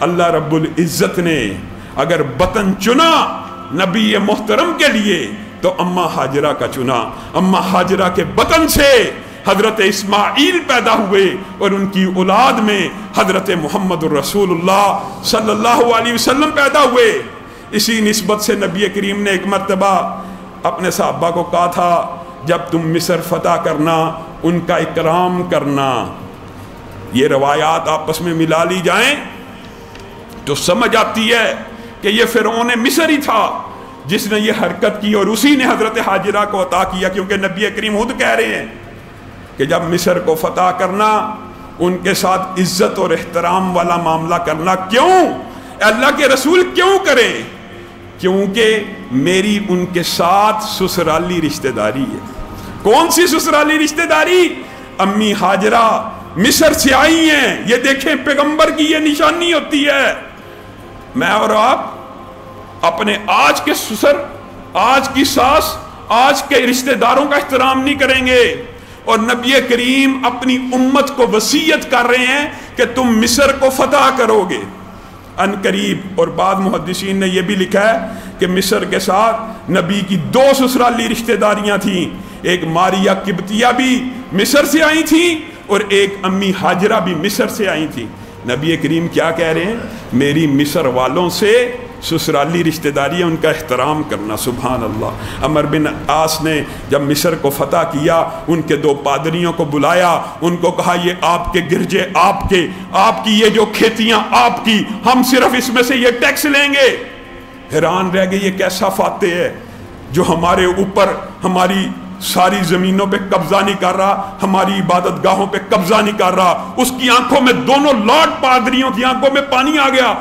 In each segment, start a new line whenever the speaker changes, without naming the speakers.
اللہ رب العزت نے اگر وطن چنا نبی محترم کے لیے تو اماں ہاجرہ کا چنا. اماں ہاجرہ کے وطن سے حضرت اسماعیل پیدا ہوئے اور ان کی اولاد میں حضرت محمد الرسول اللہ صلی اللہ علیہ وسلم پیدا ہوئے. اسی نسبت سے نبی کریم نے ایک مرتبہ اپنے صحابہ کو کہا تھا جب تم مصر فتح کرنا ان کا اکرام کرنا. یہ روایات آپس میں ملا لی جائیں تو سمجھ آتی ہے کہ یہ فرعون مصر ہی تھا جس نے یہ حرکت کی اور اسی نے حضرت ہاجرہ کو عطا کیا، کیونکہ نبی کریم خود کہہ رہے ہیں کہ جب مصر کو فتح کرنا ان کے ساتھ عزت اور احترام والا معاملہ کرنا. کیوں؟ اللہ کے رسول کیوں کرے؟ کیونکہ میری ان کے ساتھ سسرالی رشتہ داری ہے. کون سی سسرالی رشتہ داری؟ امی ہاجرہ مصر سے آئی ہیں. یہ دیکھیں پیغمبر کی یہ نشانی ہوتی ہے. میں اور آپ اپنے آج کے سسر، آج کی ساس، آج کے رشتہ داروں کا احترام نہیں کریں گے، اور نبی کریم اپنی امت کو وصیت کر رہے ہیں کہ تم مصر کو فتح کرو گے ان قریب. اور بعض محدثین نے یہ بھی لکھا ہے کہ مصر کے ساتھ نبی کی 2 سسرالی رشتہ داریاں تھیں. ایک ماریہ قبطیہ بھی مصر سے آئی تھیں اور ایک امی ہاجرہ بھی مصر سے آئی تھیں. نبی کریم کیا کہہ رہے ہیں؟ میری مصر والوں سے سسرالی رشتہ داری ہے، ان کا احترام کرنا. سبحان اللہ. عمر بن عاص نے جب مصر کو فتح کیا ان کے 2 پادریوں کو بلایا، ان کو کہا یہ آپ کے گرجے آپ کی یہ جو کھیتیاں آپ کی، ہم صرف اس میں سے یہ ٹیکس لیں گے. حیران رہ گئے یہ کیسا فاتح ہے جو ہمارے اوپر ہماری ساری زمینوں پہ قبضہ نہیں کر رہا، ہماری عبادت گاہوں پہ قبضہ نہیں کر رہا. اس کی آنکھوں میں، دونوں لارڈ پادریوں کی آنکھوں میں پانی آ گیا.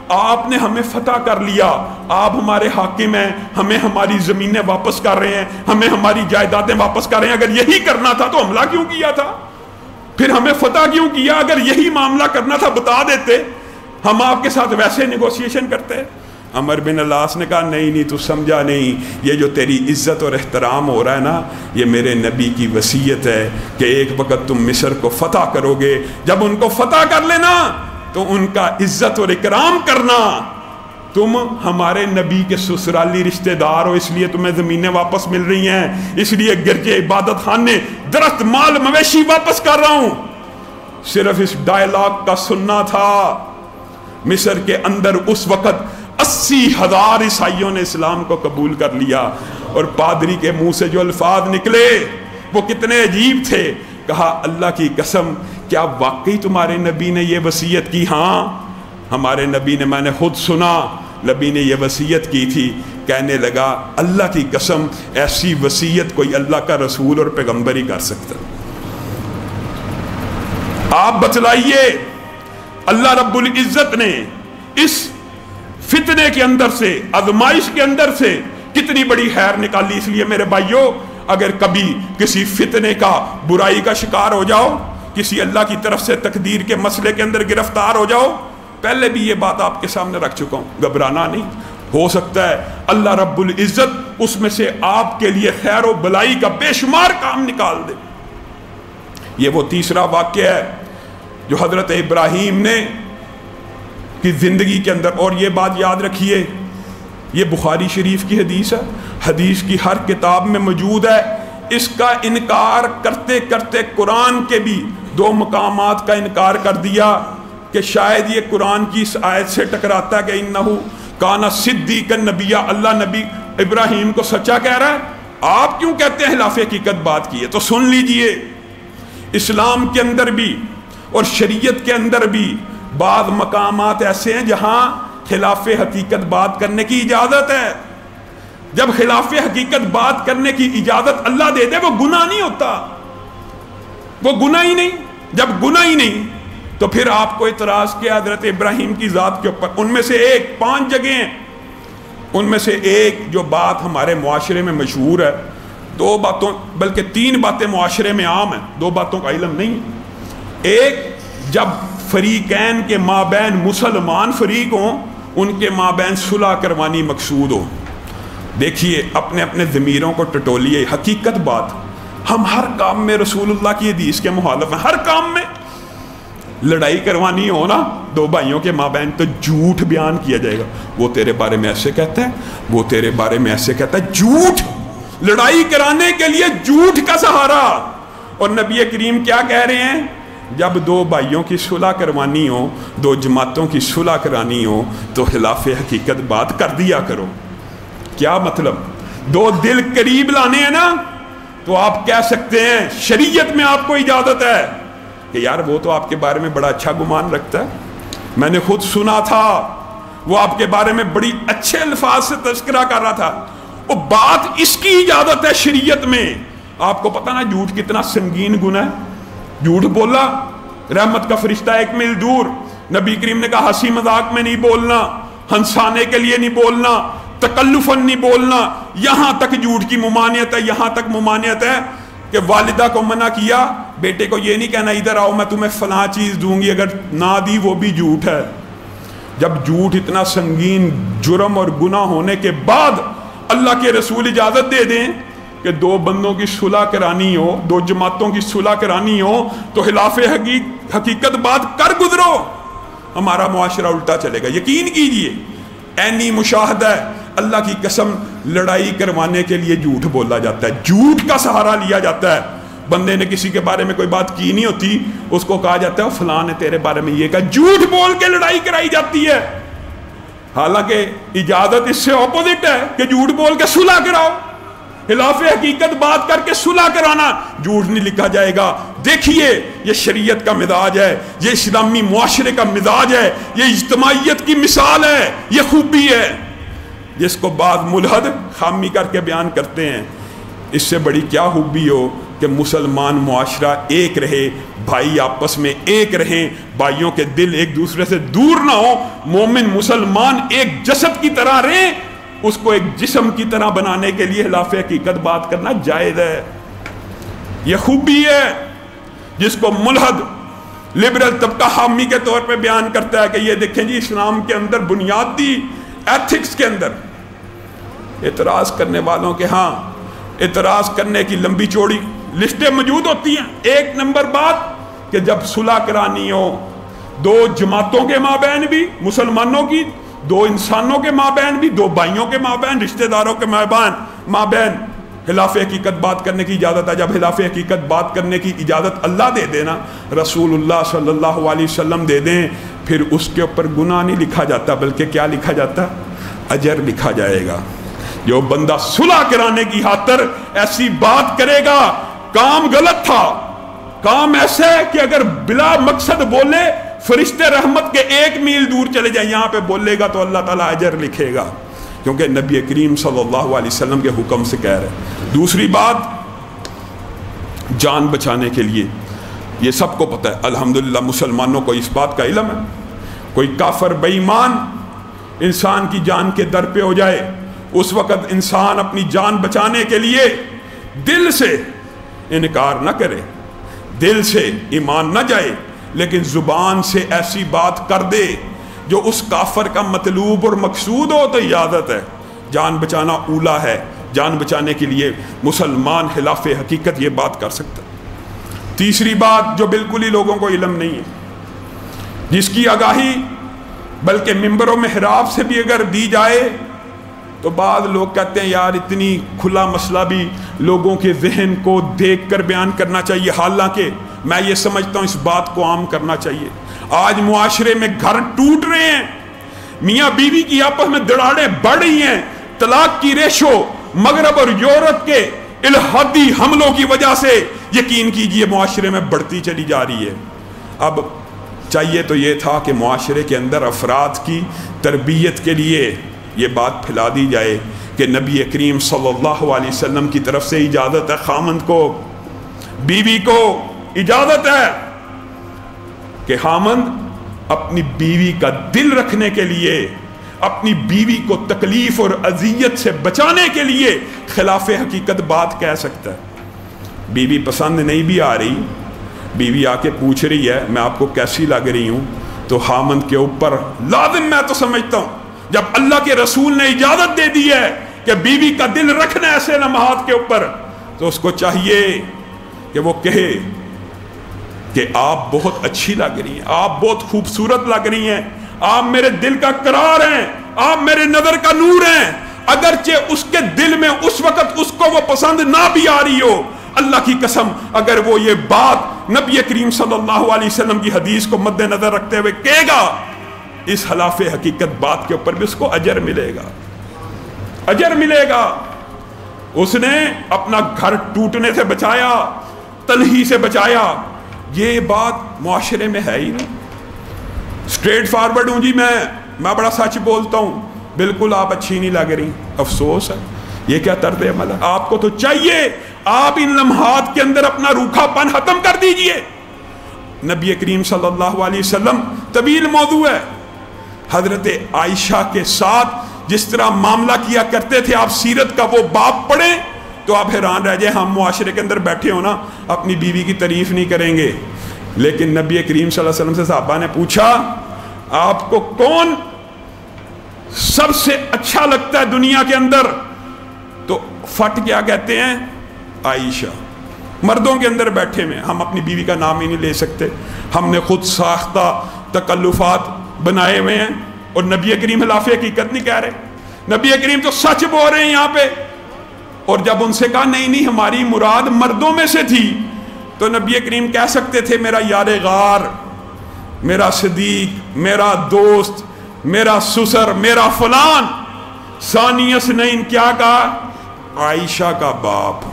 آپ نے ہمیں فتح کر لیا، آپ ہمارے حاکم ہیں، ہمیں ہماری زمینیں واپس کر رہے ہیں، ہمیں ہماری جائیدادیں واپس کر رہے ہیں. اگر یہی کرنا تھا تو حملہ کیوں کیا تھا؟ پھر ہمیں فتح کیوں کیا؟ اگر یہی معاملہ کرنا تھا بتا دیتے، ہم آپ کے ساتھ ویسے نیگوسیشن کرتے. عمر بن العاص نے کہا نہیں تو سمجھا نہیں، یہ جو تیری عزت اور احترام ہو رہا ہے نا، یہ میرے نبی کی وصیت ہے کہ ایک وقت تم مصر کو فتح کرو گے. جب ان کو فتح کر لینا تو ان کا عزت اور اکرام کرنا. تم ہمارے نبی کے سسرالی رشتہ دار ہو، اس لیے تمہیں زمینیں واپس مل رہی ہیں، اس لیے گرجے، عبادت خانے، درخت، مال مویشی واپس کر رہا ہوں. صرف اس ڈائلاگ کا سننا تھا. مصر کے اندر اس وقت 80,000 عیسائیوں نے اسلام کو قبول کر لیا، اور پادری کے منہ سے جو الفاظ نکلے وہ کتنے عجیب تھے. کہا اللہ کی قسم کیا واقعی تمہارے نبی نے یہ وصیت کی؟ ہاں ہمارے نبی نے، میں نے خود سنا نبی نے یہ وصیت کی تھی. کہنے لگا اللہ کی قسم ایسی وصیت کوئی اللہ کا رسول اور پیغمبر ہی کر سکتا. آپ بتلائیے اللہ رب العزت نے اس فتنے کے اندر سے، آزمائش کے اندر سے کتنی بڑی خیر نکالی. اس لیے میرے بھائیوں اگر کبھی کسی فتنے کا، برائی کا شکار ہو جاؤ، کسی اللہ کی طرف سے تقدیر کے مسئلے کے اندر گرفتار ہو جاؤ، پہلے بھی یہ بات آپ کے سامنے رکھ چکا ہوں، گھبرانا نہیں. ہو سکتا ہے اللہ رب العزت اس میں سے آپ کے لیے خیر و بلائی کا بے شمار کام نکال دے. یہ وہ تیسرا واقعہ ہے جو حضرت ابراہیم نے کی زندگی کے اندر. اور یہ بات یاد رکھیے، یہ بخاری شریف کی حدیث ہے، حدیث کی ہر کتاب میں موجود ہے. اس کا انکار کرتے کرتے قرآن کے بھی 2 مقامات کا انکار کر دیا کہ شاید یہ قرآن کی اس آیت سے ٹکراتا ہے کہ انہو کانا صدیقا نبیہ، اللہ نبی ابراہیم کو سچا کہہ رہا ہے. آپ کیوں کہتے ہیں خلاف حقیقت بات کی ہے؟ تو سن لیجئے، اسلام کے اندر بھی اور شریعت کے اندر بھی بعض مقامات ایسے ہیں جہاں خلاف حقیقت بات کرنے کی اجازت ہے. جب خلاف حقیقت بات کرنے کی اجازت اللہ دے دے وہ گناہ نہیں ہوتا، وہ گناہ ہی نہیں. جب گناہ ہی نہیں تو پھر آپ کو اعتراض کیا حضرت ابراہیم کی ذات کے اوپر. ان میں سے 5 جگہیں ہیں، ان میں سے ایک جو بات ہمارے معاشرے میں مشہور ہے، 2 باتوں بلکہ 3 باتیں معاشرے میں عام ہیں، 2 باتوں کا علم نہیں. ایک، جب فریقین کے مابین مسلمان فریق ہوں ان کے مابین صلح کروانی مقصود ہو. دیکھیے اپنے اپنے ضمیروں کو ٹٹولیے. حقیقت بات، ہم ہر کام میں رسول اللہ کی حدیث کے مخالف ہیں، ہر کام میں. لڑائی کروانی ہو نا دو بھائیوں کے مابین تو جھوٹ بیان کیا جائے گا، وہ تیرے بارے میں ایسے کہتا ہے، وہ تیرے بارے میں ایسے کہتا ہے، جھوٹ، لڑائی کرانے کے لیے جھوٹ کا سہارا۔ اور نبی کریم کیا کہہ رہے ہیں؟ جب دو بھائیوں کی صلح کروانی ہو، دو جماعتوں کی صلح کرانی ہو تو خلاف حقیقت بات کر دیا کرو۔ کیا مطلب؟ دو دل قریب لانے ہیں نا تو آپ کہہ سکتے ہیں، شریعت میں آپ کو اجازت ہے کہ یار وہ تو آپ کے بارے میں بڑا اچھا گمان رکھتا ہے، میں نے خود سنا تھا، وہ آپ کے بارے میں بڑی اچھے الفاظ سے تذکرہ کر رہا تھا، وہ بات اس کی اجازت ہے شریعت میں۔ آپ کو پتہ نا جھوٹ کتنا سنگین گناہ ہے؟ جھوٹ بولا رحمت کا فرشتہ 1 میل دور۔ نبی کریم نے کہا ہنسی مذاق میں نہیں بولنا، ہنسانے کے لیے نہیں بولنا، تکلفاً نہیں بولنا۔ یہاں تک جھوٹ کی ممانعت ہے، یہاں تک ممانعت ہے کہ والدہ کو منع کیا، بیٹے کو یہ نہیں کہنا ادھر آؤ میں تمہیں فلاں چیز دوں گی، اگر نہ دی وہ بھی جھوٹ ہے۔ جب جھوٹ اتنا سنگین جرم اور گناہ ہونے کے بعد اللہ کے رسول اجازت دے دیں کہ دو بندوں کی صلح کرانی ہو، دو جماعتوں کی صلح کرانی ہو تو خلاف حقیقت بات کر گزرو، ہمارا معاشرہ الٹا چلے گا۔ یقین کیجئے عینی مشاہدہ ہے، اللہ کی قسم لڑائی کروانے کے لیے جھوٹ بولا جاتا ہے، جھوٹ کا سہارا لیا جاتا ہے۔ بندے نے کسی کے بارے میں کوئی بات کی نہیں ہوتی، اس کو کہا جاتا ہے فلاں نے تیرے بارے میں یہ کہا، جھوٹ بول کے لڑائی کرائی جاتی ہے۔ حالانکہ اجازت اس سے اپوزٹ ہے کہ جھوٹ بول کے صلح کراؤ، خلاف حقیقت بات کر کے صلح کرانا جھوٹ نہیں لکھا جائے گا۔ دیکھیے یہ شریعت کا مزاج ہے، یہ اسلامی معاشرے کا مزاج ہے، یہ اجتماعیت کی مثال ہے، یہ خوبی ہے جس کو بعض ملحد خامی کر کے بیان کرتے ہیں۔ اس سے بڑی کیا خوبی ہو کہ مسلمان معاشرہ ایک رہے، بھائی آپس میں ایک رہیں، بھائیوں کے دل ایک دوسرے سے دور نہ ہو، مومن مسلمان ایک جسد کی طرح رہیں، اس کو ایک جسم کی طرح بنانے کے لیے خلاف حقیقت بات کرنا جائز ہے۔ یہ خوبی ہے جس کو ملحد لبرل طبقہ حامی کے طور پہ بیان کرتا ہے کہ یہ دیکھیں جی اسلام کے اندر بنیادی ایتھکس کے اندر اعتراض کرنے والوں کے ہاں اعتراض کرنے کی لمبی چوڑی لسٹیں موجود ہوتی ہیں۔ 1 نمبر بات کہ جب صلح کرانی ہو دو جماعتوں کے مابین بھی، مسلمانوں کی، دو انسانوں کے مابین بھی، دو بھائیوں کے مابین، رشتہ داروں کے مابین خلاف حقیقت بات کرنے کی اجازت ہے۔ جب خلاف حقیقت بات کرنے کی اجازت اللہ دے دینا، رسول اللہ صلی اللہ علیہ وسلم دے دیں، پھر اس کے اوپر گناہ نہیں لکھا جاتا بلکہ کیا لکھا جاتا؟ اجر لکھا جائے گا۔ جو بندہ صلح کرانے کی خاطر ایسی بات کرے گا، کام غلط تھا، کام ایسا ہے کہ اگر بلا مقصد بولے فرشتے رحمت کے 1 میل دور چلے جائیں، یہاں پہ بولے گا تو اللہ تعالیٰ اجر لکھے گا، کیونکہ نبی کریم صلی اللہ علیہ وسلم کے حکم سے کہہ رہے ہیں۔ دوسری بات، جان بچانے کے لیے یہ سب کو پتہ ہے، الحمدللہ مسلمانوں کو اس بات کا علم ہے، کوئی کافر بے ایمان انسان کی جان کے در پہ ہو جائے، اس وقت انسان اپنی جان بچانے کے لیے دل سے انکار نہ کرے، دل سے ایمان نہ جائے، لیکن زبان سے ایسی بات کر دے جو اس کافر کا مطلوب اور مقصود ہو تو اجازت ہے۔ جان بچانا اولا ہے، جان بچانے کے لیے مسلمان خلاف حقیقت یہ بات کر سکتا ہے۔ تیسری بات جو بالکل ہی لوگوں کو علم نہیں ہے، جس کی آگاہی بلکہ ممبر و محراب سے بھی اگر دی جائے تو بعض لوگ کہتے ہیں یار اتنی کھلا مسئلہ بھی لوگوں کے ذہن کو دیکھ کر بیان کرنا چاہیے، حالانکہ میں یہ سمجھتا ہوں اس بات کو عام کرنا چاہیے۔ آج معاشرے میں گھر ٹوٹ رہے ہیں، میاں بیوی کی آپس میں دراڑیں بڑھ رہی ہیں، طلاق کی ریشو مغرب اور یورپ کے الحادی حملوں کی وجہ سے یقین کیجئے معاشرے میں بڑھتی چلی جا رہی ہے۔ اب چاہیے تو یہ تھا کہ معاشرے کے اندر افراد کی تربیت کے لیے یہ بات پھیلا دی جائے کہ نبی کریم صلی اللہ علیہ وسلم کی طرف سے اجازت ہے، خامند کو، بیوی کو اجازت ہے کہ خامند اپنی بیوی کا دل رکھنے کے لیے، اپنی بیوی کو تکلیف اور اذیت سے بچانے کے لیے خلاف حقیقت بات کہہ سکتا ہے۔ بیوی پسند نہیں بھی آ رہی، بیوی آ کے پوچھ رہی ہے میں آپ کو کیسی لگ رہی ہوں، تو خامند کے اوپر لازم، میں تو سمجھتا ہوں جب اللہ کے رسول نے اجازت دے دی ہے کہ بیوی کا دل رکھنا ایسے لمحات کے اوپر، تو اس کو چاہیے کہ وہ کہے کہ آپ بہت اچھی لگ رہی ہیں، آپ بہت خوبصورت لگ رہی ہیں، آپ میرے دل کا قرار ہیں، آپ میرے نظر کا نور ہیں، اگرچہ اس کے دل میں اس وقت اس کو وہ پسند نہ بھی آ رہی ہو، اللہ کی قسم اگر وہ یہ بات نبی کریم صلی اللہ علیہ وسلم کی حدیث کو مد نظر رکھتے ہوئے کہے گا، اس خلاف حقیقت بات کے اوپر بھی اس کو اجر ملے گا، اجر ملے گا۔ اس نے اپنا گھر ٹوٹنے سے بچایا، تلخی سے بچایا، یہ بات معاشرے میں ہے ہی نہیں۔ سٹریٹ فارورڈ ہوں جی، میں بڑا سچ بولتا ہوں، بالکل آپ اچھی نہیں لگ رہی، افسوس ہے، یہ کیا طرز عمل ہے؟ آپ کو تو چاہیے آپ ان لمحات کے اندر اپنا روکھا پن ختم کر دیجئے۔ نبی کریم صلی اللہ علیہ وسلم، طویل موضوع ہے، حضرت عائشہ کے ساتھ جس طرح معاملہ کیا کرتے تھے، آپ سیرت کا وہ باب پڑھیں تو آپ حیران رہ جائیں۔ ہم معاشرے کے اندر بیٹھے ہو نا، اپنی بیوی کی تعریف نہیں کریں گے، لیکن نبی کریم صلی اللہ علیہ وسلم سے صحابہ نے پوچھا آپ کو کون سب سے اچھا لگتا ہے دنیا کے اندر؟ تو فٹ کیا کہتے ہیں؟ عائشہ۔ مردوں کے اندر بیٹھے میں ہم اپنی بیوی کا نام ہی نہیں لے سکتے، ہم نے خود ساختہ تکلفات بنائے ہوئے ہیں، اور نبی کریم خلاف حقیقت نہیں کہہ رہے، نبی کریم تو سچ بول رہے ہیں یہاں پہ۔ اور جب ان سے کہا نہیں ہماری مراد مردوں میں سے تھی، تو نبی کریم کہہ سکتے تھے میرا یار غار، میرا صدیق، میرا دوست، میرا سسر، میرا فلان۔ ثانیس نہیں کیا کہا؟ عائشہ کا باپ،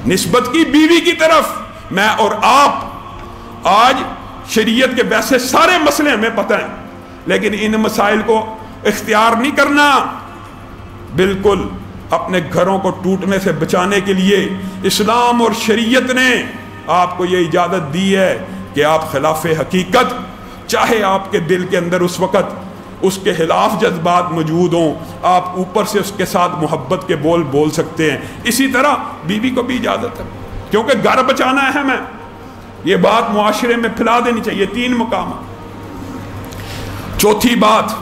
نسبت کی بیوی کی طرف۔ میں اور آپ آج شریعت کے ویسے سارے مسئلے ہمیں پتہ ہیں، لیکن ان مسائل کو اختیار نہیں کرنا۔ بالکل اپنے گھروں کو ٹوٹنے سے بچانے کے لیے اسلام اور شریعت نے آپ کو یہ اجازت دی ہے کہ آپ خلاف حقیقت، چاہے آپ کے دل کے اندر اس وقت اس کے خلاف جذبات موجود ہوں، آپ اوپر سے اس کے ساتھ محبت کے بول بول سکتے ہیں۔ اسی طرح بیوی کو بھی اجازت ہے، کیونکہ گھر بچانا اہم ہے۔ یہ بات معاشرے میں پھیلا دینی چاہیے۔ 3 مقام۔ چوتھی بات،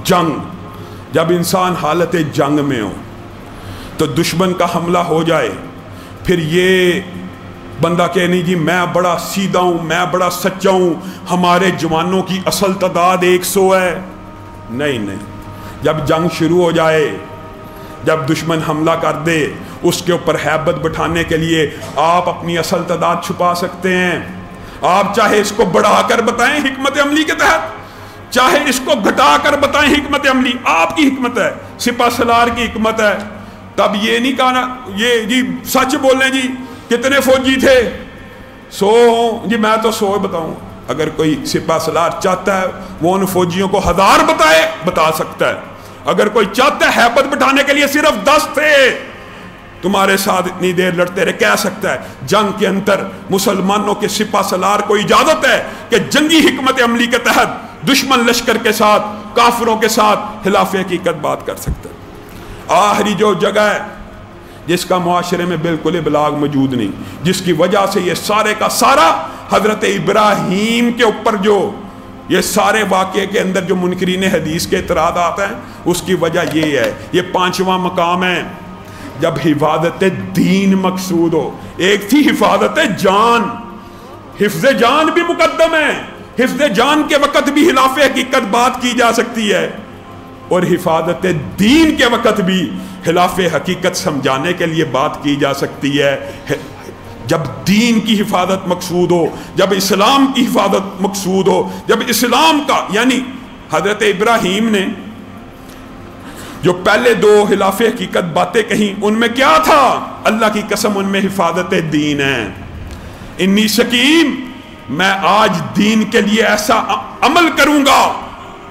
جنگ۔ جب انسان حالت جنگ میں ہو تو دشمن کا حملہ ہو جائے، پھر یہ بندہ کہ نہیں جی میں بڑا سیدھا ہوں، میں بڑا سچا ہوں، ہمارے جوانوں کی اصل تعداد 100 ہے۔ نہیں، جب جنگ شروع ہو جائے، جب دشمن حملہ کر دے، اس کے اوپر ہیبت بٹھانے کے لیے آپ اپنی اصل تعداد چھپا سکتے ہیں۔ آپ چاہے اس کو بڑھا کر بتائیں حکمت عملی کے تحت، چاہے اس کو گھٹا کر بتائیں حکمت عملی، آپ کی حکمت ہے، سپہ سالار کی حکمت ہے۔ تب یہ نہیں کہنا یہ جی سچ بولیں جی کتنے فوجی تھے؟ 100 ہوں جی، میں تو 100 بتاؤں۔ اگر کوئی سپہ سالار چاہتا ہے وہ ان فوجیوں کو 1000 بتا سکتا ہے۔ اگر کوئی چاہتا ہے ہیبت بٹھانے کے لیے صرف 10 تھے تمہارے ساتھ اتنی دیر لڑتے رہے، کہہ سکتا ہے۔ جنگ کے اندر مسلمانوں کے سپہ سالار کو اجازت ہے کہ جنگی حکمت عملی کے تحت دشمن لشکر کے ساتھ، کافروں کے ساتھ خلاف حقیقت بات کر سکتا ہے۔ آخری جو جگہ ہے جس کا معاشرے میں بالکل ابلاغ موجود نہیں، جس کی وجہ سے یہ سارے کا سارا حضرت ابراہیم کے اوپر جو یہ سارے واقعے کے اندر جو منکرین حدیث کے اعتراضات ہیں، اس کی وجہ یہ ہے۔ یہ 5واں مقام ہے، جب حفاظت دین مقصود ہو۔ ایک تھی حفاظت جان، حفظ جان بھی مقدم ہے، حفظ جان کے وقت بھی خلاف حقیقت بات کی جا سکتی ہے، اور حفاظت دین کے وقت بھی خلاف حقیقت سمجھانے کے لیے بات کی جا سکتی ہے۔ جب دین کی حفاظت مقصود ہو، جب اسلام کی حفاظت مقصود ہو، جب اسلام کا، یعنی حضرت ابراہیم نے جو پہلے 2 خلاف حقیقت باتیں کہیں، ان میں کیا تھا؟ اللہ کی قسم ان میں حفاظت دین ہے۔ انی سکیم، میں آج دین کے لیے ایسا عمل کروں گا،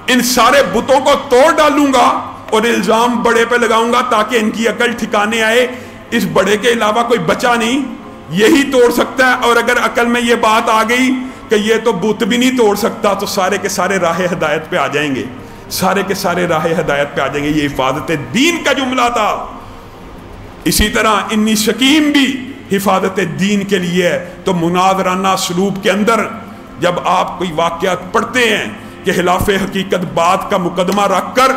ان سارے بتوں کو توڑ ڈالوں گا اور الزام بڑے پہ لگاؤں گا تاکہ ان کی عقل ٹھکانے آئے۔ اس بڑے کے علاوہ کوئی بچہ نہیں، یہی توڑ سکتا ہے۔ اور اگر عقل میں یہ بات آ گئی کہ یہ تو بت بھی نہیں توڑ سکتا، تو سارے کے سارے راہ ہدایت پہ آ جائیں گے، سارے کے سارے راہ ہدایت پہ آ جائیں گے۔ یہ حفاظت دین کا جملہ تھا۔ اسی طرح انی شکیم بھی حفاظت دین کے لیے ہے۔ تو مناظرانہ اسلوب کے اندر جب آپ کوئی واقعات پڑھتے ہیں کہ خلاف حقیقت بات کا مقدمہ رکھ کر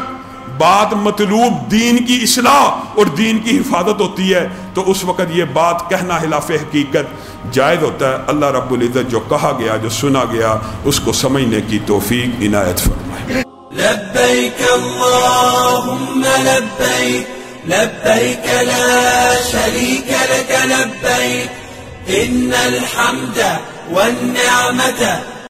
بات مطلوب دین کی اصلاح اور دین کی حفاظت ہوتی ہے، تو اس وقت یہ بات کہنا خلاف حقیقت جائز ہوتا ہے. اللہ رب العزت جو کہا گیا جو سنا گیا اس کو سمجھنے کی توفیق عنایت فرمائے.
لبیک اللہم لبیک لبیک لا شریک لک لبیک ان الحمد والنعمة